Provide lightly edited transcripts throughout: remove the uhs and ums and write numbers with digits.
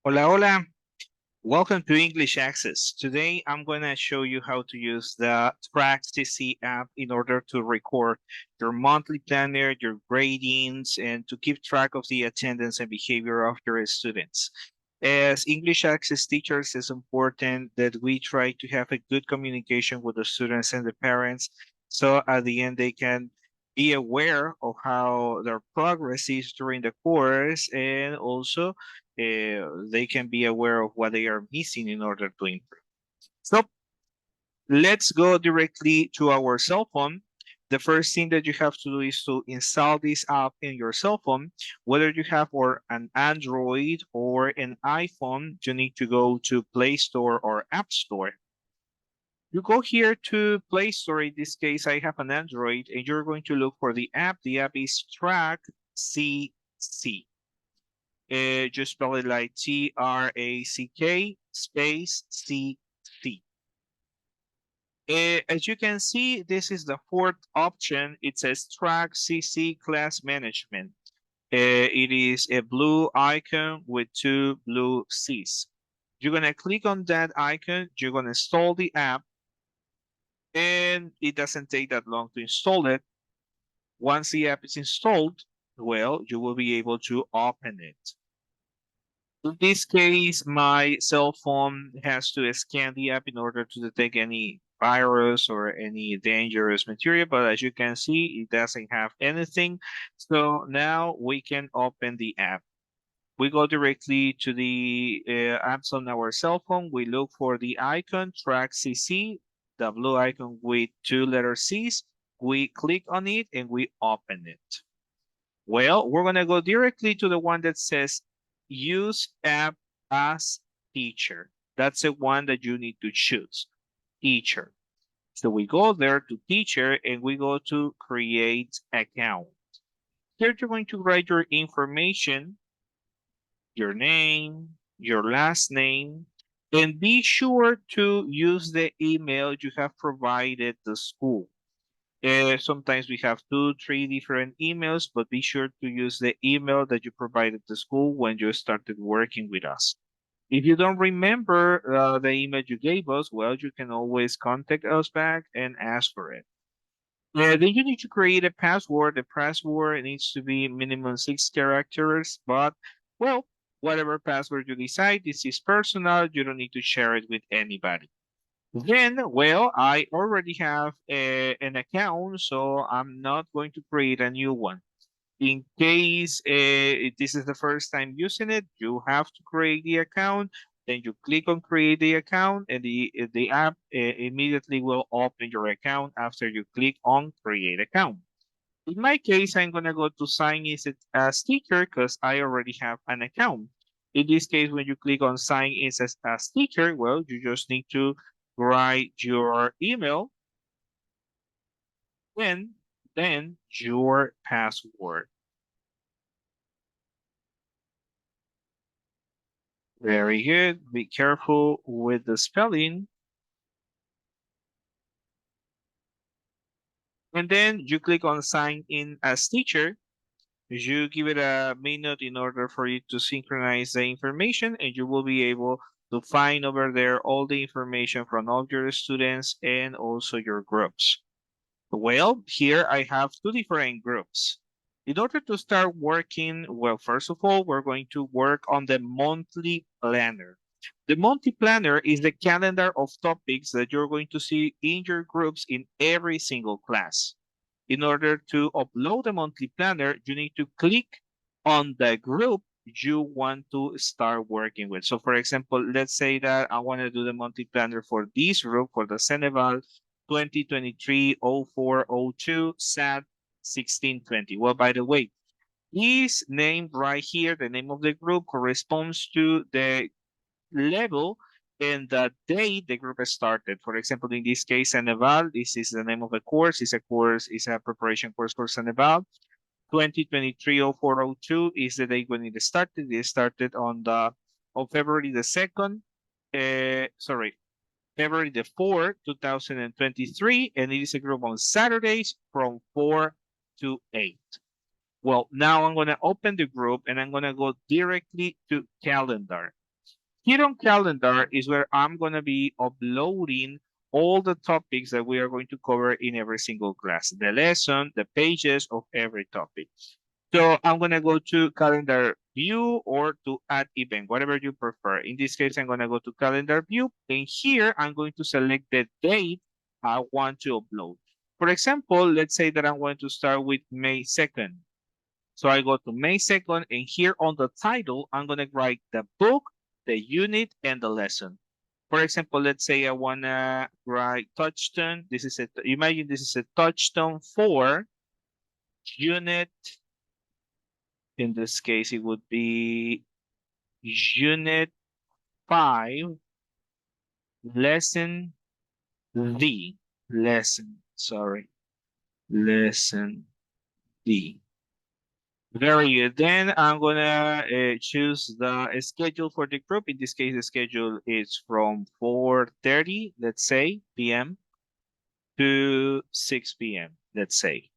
Hola, hola. Welcome to English Access. Today, I'm going to show you how to use the Track CC app in order to record your monthly planner, your gradings, and to keep track of the attendance and behavior of your students. As English Access teachers, it's important that we try to have a good communication with the students and the parents, so at the end they can be aware of how their progress is during the course, and also they can be aware of what they are missing in order to improve. So let's go directly to our cell phone. The first thing that you have to do is to install this app in your cell phone. Whether you have or an Android or an iPhone, you need to go to Play Store or App Store. You go here to Play Store. In this case, I have an Android, and you're going to look for the app. The app is Track CC. Just spell it like TRACK space CC. As you can see, this is the fourth option. It says Track CC Class Management. It is a blue icon with two blue C's. You're going to click on that icon. You're going to install the app, and it doesn't take that long to install it. Once the app is installed, well, you will be able to open it. In this case, my cell phone has to scan the app in order to detect any virus or any dangerous material, but as you can see, it doesn't have anything. So now we can open the app. We go directly to the apps on our cell phone. We look for the icon, Track CC, the blue icon with two letter C's. We click on it and we open it. Well, we're going to go directly to the one that says use app as teacher. That's the one that you need to choose, teacher. So we go there to teacher and we go to create account. Here you're going to write your information, your name, your last name, and be sure to use the email you have provided the school. Sometimes we have two, three different emails, but be sure to use the email that you provided to school when you started working with us. If you don't remember the email you gave us, well, you can always contact us back and ask for it. Then you need to create a password. The password needs to be minimum 6 characters, but well, whatever password you decide, this is personal. You don't need to share it with anybody. Then, well, I already have an account, so I'm not going to create a new one. In case this is the first time using it, you have to create the account. Then you click on create the account, and the app immediately will open your account after you click on create account. In my case, I'm gonna go to sign in as teacher because I already have an account. In this case, when you click on sign in as teacher, well, you just need to write your email and then your password. Very good. Be careful with the spelling. And then you click on sign in as teacher. You give it a minute in order for you to synchronize the information, and you will be able to find over there all the information from all your students and also your groups. Well, here I have two different groups. In order to start working, well, first of all, we're going to work on the monthly planner. The monthly planner is the calendar of topics that you're going to see in your groups in every single class. In order to upload the monthly planner, you need to click on the group you want to start working with. So for example, let's say that I want to do the monthly planner for this group, for the Ceneval 2023-04-02 SAT 1620. Well, by the way, this name right here, the name of the group corresponds to the level and the date the group started. For example, in this case, Ceneval, this is the name of the course. It's a preparation course for Ceneval. 2023-04-02 is the date when it started. It started on February the 2nd, February the 4th, 2023, and it is a group on Saturdays from 4 to 8. Well, now I'm going to open the group and I'm going to go directly to calendar. Here on calendar is where I'm going to be uploading all the topics that we are going to cover in every single class, the lesson, the pages of every topic. So I'm going to go to calendar view or to add event, whatever you prefer. In this case, I'm going to go to calendar view, and here I'm going to select the date I want to upload. For example, let's say that I'm going to start with May 2nd. So I go to May 2nd, and here on the title, I'm going to write the book, the unit, and the lesson. For example, let's say I want to write touchstone. Imagine this is a touchstone for unit. In this case, it would be unit 5, lesson D. Lesson D. Very good. Then I'm gonna choose the schedule for the group. In this case, the schedule is from 4:30, let's say, p.m. to 6 p.m., let's say.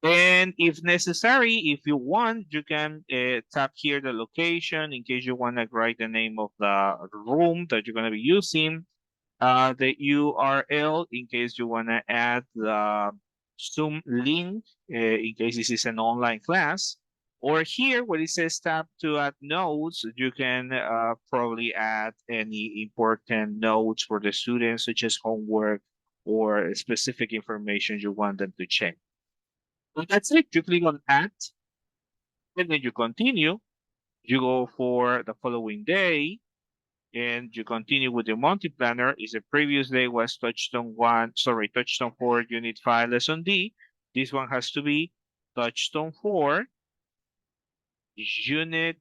And if necessary, if you want, you can tap here the location in case you want to write the name of the room that you're going to be using, the URL in case you want to add the Zoom link in case this is an online class. Or here where it says tap to add notes, you can probably add any important notes for the students, such as homework or specific information you want them to check. So that's it. You click on add, and then you continue. You go for the following day, and you continue with the monthly planner. Is the previous day was touchstone 4, unit 5, lesson D. This one has to be touchstone 4, unit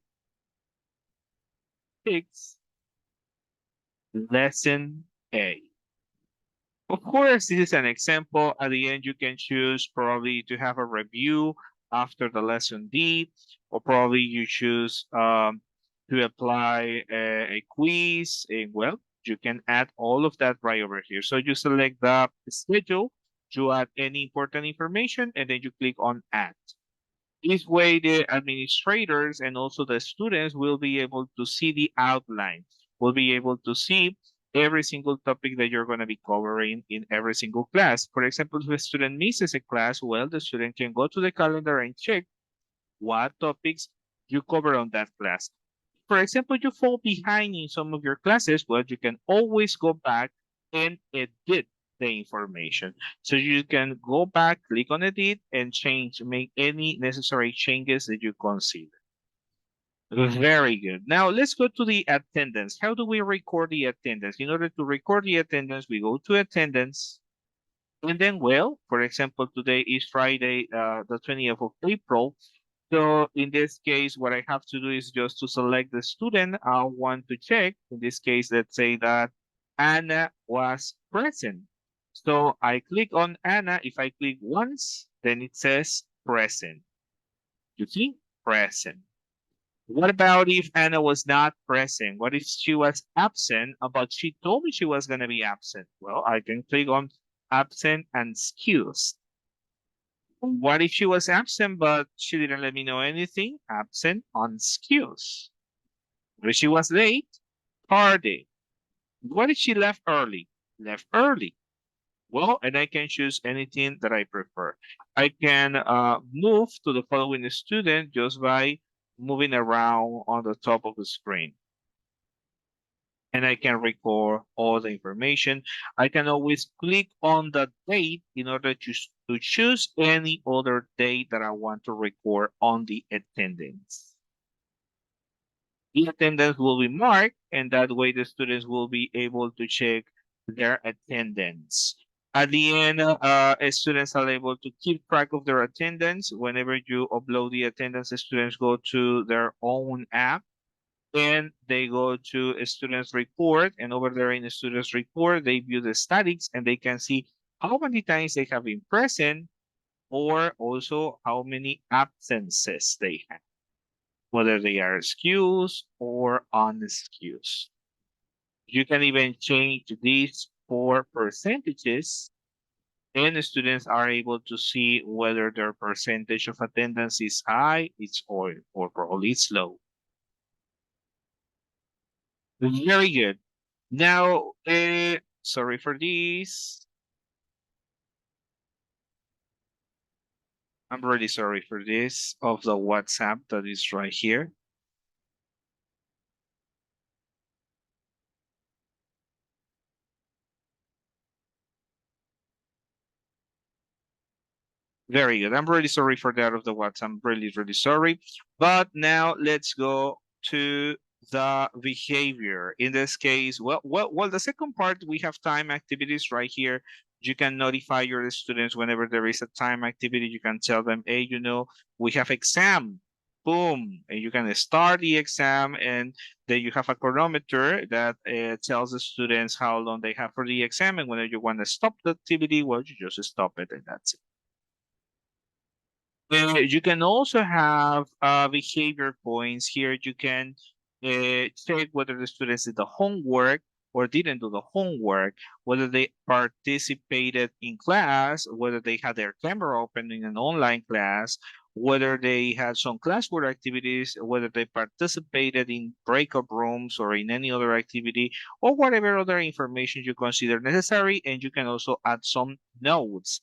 6, lesson A. Of course, this is an example. At the end, you can choose probably to have a review after the lesson D, or probably you choose to apply a quiz. And well, you can add all of that right over here. So you select the schedule, you add any important information, and then you click on add. This way, the administrators and also the students will be able to see the outline, will be able to see every single topic that you're going to be covering in every single class. For example, if a student misses a class, well, the student can go to the calendar and check what topics you cover on that class. For example, you fall behind in some of your classes, well, you can always go back and edit the information. So you can go back, click on edit, and make any necessary changes that you consider. Very good. Now let's go to the attendance. How do we record the attendance? In order to record the attendance, we go to attendance. And then, well, for example, today is Friday, the 20th of April. So in this case, what I have to do is just to select the student I want to check. In this case, let's say that Anna was present. So I click on Anna. If I click once, then it says present. You see? Present. What about if Anna was not present? What if she was absent, but she told me she was going to be absent? Well, I can click on absent and excused. What if she was absent, but she didn't let me know anything? Absent, unexcused. What if she was late? Tardy. What if she left early? Left early. Well, and I can choose anything that I prefer. I can move to the following student just by moving around on the top of the screen. And I can record all the information. I can always click on the date in order to choose any other date that I want to record on the attendance. The attendance will be marked, and that way the students will be able to check their attendance. At the end, students are able to keep track of their attendance. Whenever you upload the attendance, the students go to their own app and they go to a student's report, and over there in the student's report, they view the statics and they can see how many times they have been present or also how many absences they have, whether they are excused or unexcused. You can even change these for percentages, and the students are able to see whether their percentage of attendance is high, or probably it's low. Very good. Now, sorry for this. I'm really sorry for this of the WhatsApp that is right here. Very good. I'm really sorry for that of the WhatsApp. I'm really, really sorry. But now let's go to the behavior. In this case, well, the second part, we have time activities right here. You can notify your students whenever there is a time activity. You can tell them, hey, we have exam. Boom. And you can start the exam, and then you have a chronometer that tells the students how long they have for the exam. And whenever you want to stop the activity, well, you just stop it, and that's it. You can also have behavior points here. You can check whether the students did the homework or didn't do the homework, whether they participated in class, whether they had their camera open in an online class, whether they had some classwork activities, whether they participated in breakout rooms or in any other activity, or whatever other information you consider necessary. And you can also add some notes.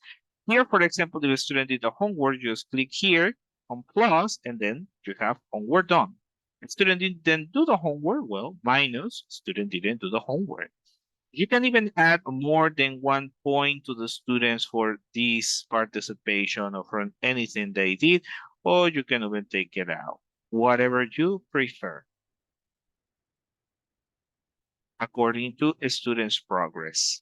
Here, for example, if a student did the homework, just click here on plus, and then you have homework done. If student didn't do the homework, well, minus, student didn't do the homework. You can even add more than 1 point to the students for this participation or for anything they did, or you can even take it out, whatever you prefer, according to a student's progress.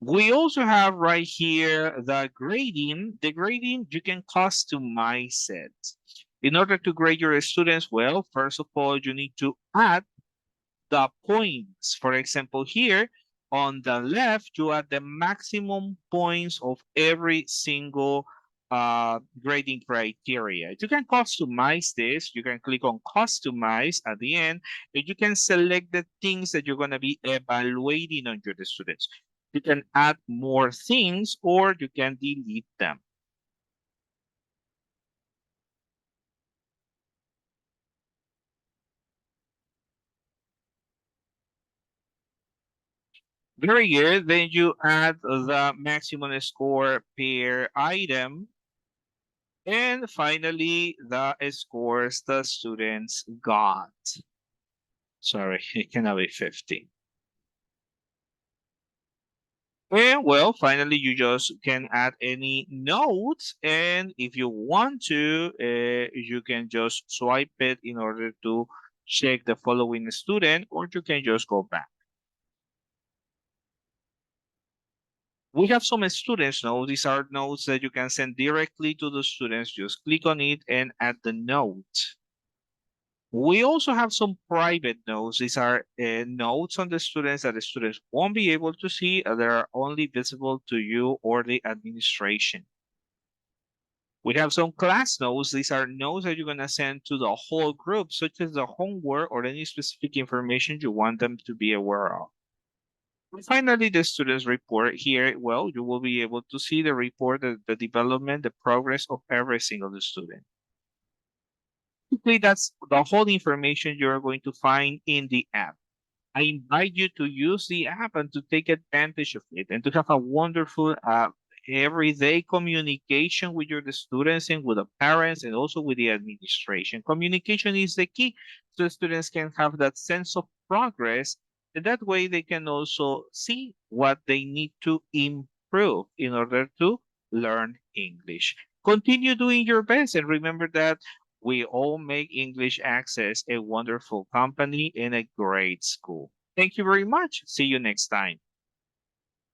We also have right here the grading. The grading, you can customize it. In order to grade your students, well, first of all, you need to add the points. For example, here on the left, you add the maximum points of every single grading criteria. You can customize this. You can click on customize at the end, and you can select the things that you're going to be evaluating on your students. You can add more things or you can delete them. Very good. Then you add the maximum score per item. And finally, the scores the students got. Sorry, it cannot be 50. And well, finally, you just can add any notes. And if you want to, you can just swipe it in order to check the following student, or you can just go back. We have some students notes. These are notes that you can send directly to the students. Just click on it and add the note. We also have some private notes. These are notes on the students that the students won't be able to see. They are only visible to you or the administration. We have some class notes. These are notes that you're going to send to the whole group, such as the homework or any specific information you want them to be aware of. And finally, the students report here. Well, you will be able to see the report, the development, the progress of every single student. Basically, that's the whole information you're going to find in the app. I invite you to use the app and to take advantage of it and to have a wonderful everyday communication with your students and with the parents and also with the administration. Communication is the key so students can have that sense of progress, and that way they can also see what they need to improve in order to learn English. Continue doing your best and remember that we all make English Access a wonderful company and a great school. Thank you very much. See you next time.